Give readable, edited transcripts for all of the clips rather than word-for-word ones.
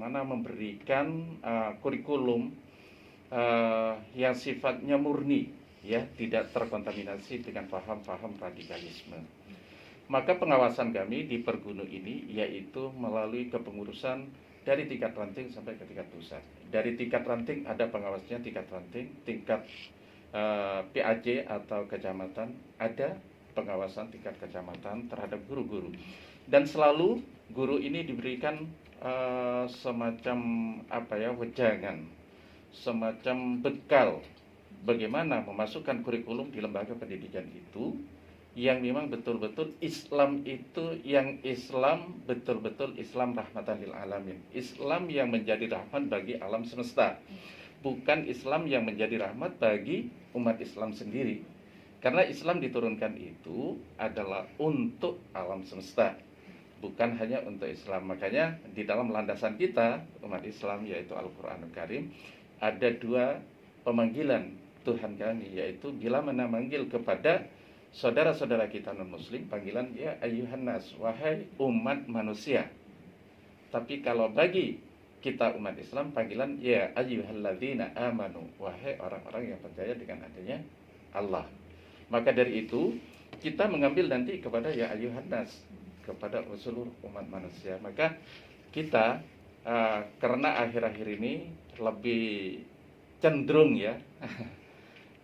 bagaimana memberikan kurikulum yang sifatnya murni, ya, tidak terkontaminasi dengan paham-paham radikalisme. Maka pengawasan kami di Pergunu ini yaitu melalui kepengurusan dari tingkat ranting sampai ke tingkat pusat. Dari tingkat ranting ada pengawasnya tingkat ranting, tingkat PAJ atau kecamatan ada pengawasan tingkat kecamatan terhadap guru-guru. Dan selalu guru ini diberikan semacam wejangan, semacam bekal bagaimana memasukkan kurikulum di lembaga pendidikan itu yang memang betul-betul Islam itu yang Islam betul-betul Islam rahmatan lil alamin, Islam yang menjadi rahmat bagi alam semesta, bukan Islam yang menjadi rahmat bagi umat Islam sendiri. Karena Islam diturunkan itu adalah untuk alam semesta, bukan hanya untuk Islam. Makanya di dalam landasan kita umat Islam yaitu Al-Qur'anul Karim ada dua pemanggilan Tuhan kami, yaitu bila mana manggil kepada saudara-saudara kita non-muslim, panggilan ya ayyuhan nas, wahai umat manusia. Tapi kalau bagi kita umat Islam, panggilan ya ayyuhalladzina amanu, wahai orang-orang yang percaya dengan adanya Allah. Maka dari itu kita mengambil nanti kepada ya ayyuhan nas, kepada seluruh umat manusia. Maka kita karena akhir-akhir ini lebih cenderung ya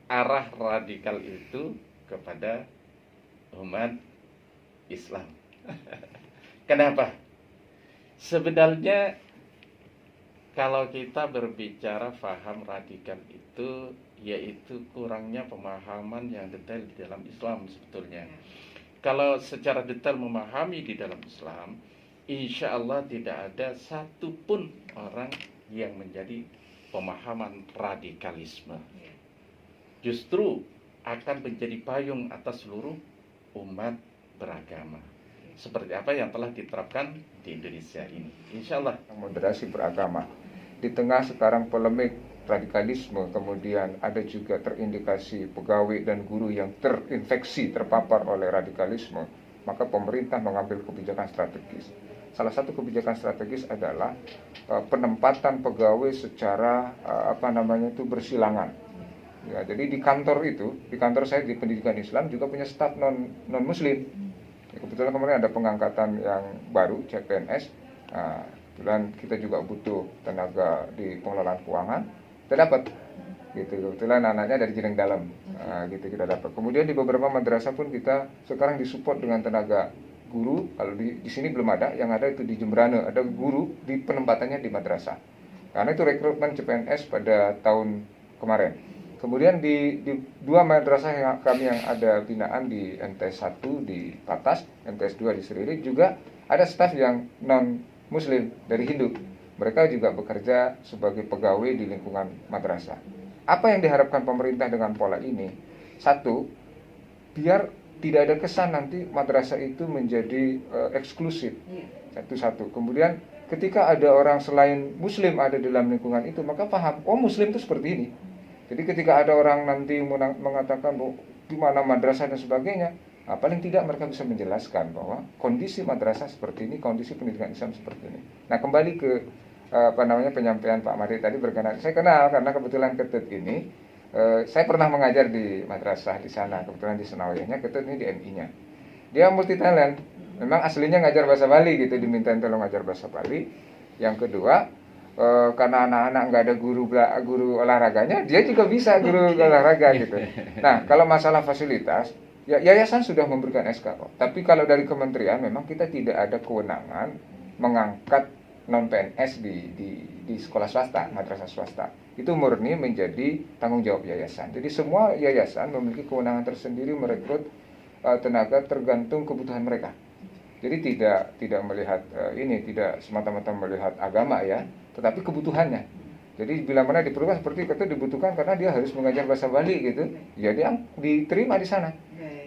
arah radikal itu kepada umat Islam. Kenapa? Sebenarnya kalau kita berbicara paham radikal itu yaitu kurangnya pemahaman yang detail di dalam Islam sebetulnya. Kalau secara detail memahami di dalam Islam, insya Allah tidak ada satupun orang yang menjadi pemahaman radikalisme. Justru akan menjadi payung atas seluruh umat beragama. Seperti apa yang telah diterapkan di Indonesia ini. Insya Allah. Moderasi beragama. Di tengah sekarang polemik radikalisme, kemudian ada juga terindikasi pegawai dan guru yang terinfeksi, terpapar oleh radikalisme, maka pemerintah mengambil kebijakan strategis. Salah satu kebijakan strategis adalah penempatan pegawai secara bersilangan. Ya, jadi di kantor saya di pendidikan Islam juga punya staf non muslim. Ya, kebetulan kemarin ada pengangkatan yang baru CPNS. Nah, kebetulan kita juga butuh tenaga di pengelolaan keuangan. Kita dapat, gitu. Kebetulan anaknya dari Jeneng Dalam, gitu kita dapat. Kemudian di beberapa madrasah pun kita sekarang disupport dengan tenaga guru. Kalau di sini belum ada, yang ada itu di Jemberana ada guru di penempatannya di madrasah. Karena itu rekrutmen CPNS pada tahun kemarin. Kemudian di dua madrasah kami yang ada binaan di MTS 1 di Patas, MTS 2 di Seriri juga ada staf yang non muslim dari Hindu. Mereka juga bekerja sebagai pegawai di lingkungan madrasah. Apa yang diharapkan pemerintah dengan pola ini? Satu, biar tidak ada kesan nanti madrasah itu menjadi eksklusif. Satu. Kemudian ketika ada orang selain muslim ada di dalam lingkungan itu, maka paham, oh muslim itu seperti ini. Jadi ketika ada orang nanti mengatakan bahwa gimana madrasah dan sebagainya, paling tidak mereka bisa menjelaskan bahwa kondisi madrasah seperti ini, kondisi pendidikan Islam seperti ini. Nah, kembali ke penyampaian Pak Mari tadi berkenaan, saya kenal karena kebetulan Ketut ini saya pernah mengajar di madrasah di sana, kebetulan di Senawiyahnya, Ketut ini di MI-nya. Dia multi talent. Memang aslinya ngajar bahasa Bali gitu, dimintain tolong ngajar bahasa Bali. Yang kedua, karena anak-anak nggak ada guru olahraganya, dia juga bisa guru olahraga gitu. Nah, kalau masalah fasilitas, ya yayasan sudah memberikan SK kok. Tapi kalau dari kementerian memang kita tidak ada kewenangan mengangkat non PNS di sekolah swasta, madrasah swasta. Itu murni menjadi tanggung jawab yayasan. Jadi semua yayasan memiliki kewenangan tersendiri merekrut tenaga tergantung kebutuhan mereka. Jadi tidak melihat tidak semata-mata melihat agama ya, tetapi kebutuhannya. Jadi bila mana diperlukan seperti itu dibutuhkan karena dia harus mengajar bahasa Bali gitu, ya dia diterima di sana.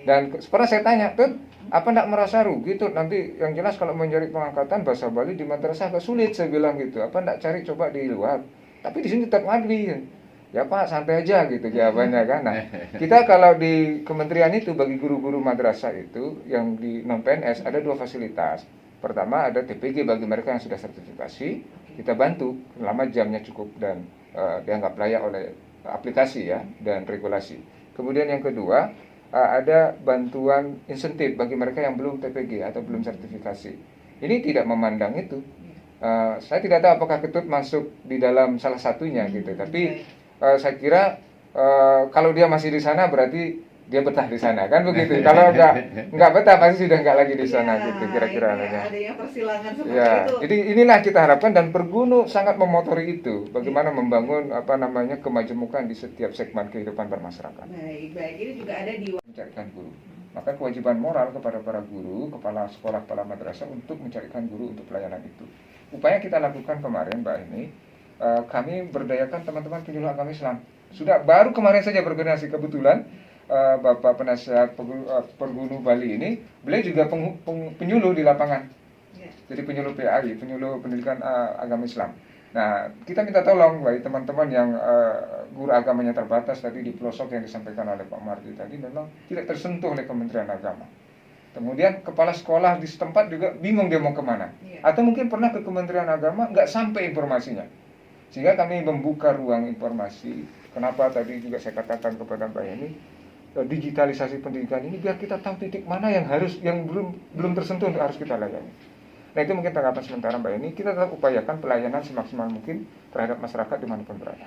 Dan pernah saya tanya, Tut, apa enggak merasa rugi tuh nanti yang jelas kalau mencari pengangkatan bahasa Bali di madrasah agak sulit, saya bilang gitu. Apa enggak cari coba di luar? Tapi di sini tetap ngabdi. Ya Pak, santai aja gitu jawabannya kan. Nah, kita kalau di kementerian itu bagi guru-guru madrasah itu yang di non PNS ada dua fasilitas. Pertama ada TPG bagi mereka yang sudah sertifikasi. kita bantu selama jamnya cukup dan dianggap layak oleh aplikasi ya dan regulasi. Kemudian yang kedua, ada bantuan insentif bagi mereka yang belum TPG atau belum sertifikasi. Ini tidak memandang itu. Saya tidak tahu apakah Ketut masuk di dalam salah satunya gitu, tapi saya kira kalau dia masih di sana berarti dia betah di sana, kan begitu. Kalau nggak betah pasti sudah nggak lagi di sana gitu kira-kira. Ada yang persilangan seperti Ya, itu. jadi inilah kita harapkan dan Pergunu sangat memotori itu, bagaimana membangun kemajemukan di setiap segmen kehidupan bermasyarakat. Baik. Ini juga ada di Mencarikan guru. Maka kewajiban moral kepada para guru, kepala sekolah, kepala madrasah untuk mencarikan guru untuk pelayanan itu. Upaya kita lakukan kemarin, Mbak ini, kami berdayakan teman-teman penyuluh agama Islam. Sudah baru kemarin saja berkoordinasi, kebetulan Bapak Penasihat Pergunu Bali ini, beliau juga penyuluh di lapangan. Jadi penyuluh PAI, penyuluh pendidikan agama Islam. Nah, kita minta tolong bagi teman-teman yang guru agamanya terbatas tadi di pelosok yang disampaikan oleh Pak Mardi tadi memang tidak tersentuh oleh Kementerian Agama. Kemudian kepala sekolah di setempat juga bingung dia mau kemana. Atau mungkin pernah ke Kementerian Agama nggak sampai informasinya. Sehingga kami membuka ruang informasi. Kenapa tadi juga saya katakan kepada Mbak Yani, digitalisasi pendidikan ini biar kita tahu titik mana yang belum tersentuh untuk harus kita layani. Nah, itu mungkin tanggapan sementara Mbak Yani. Kita tetap upayakan pelayanan semaksimal mungkin terhadap masyarakat dimanapun berada.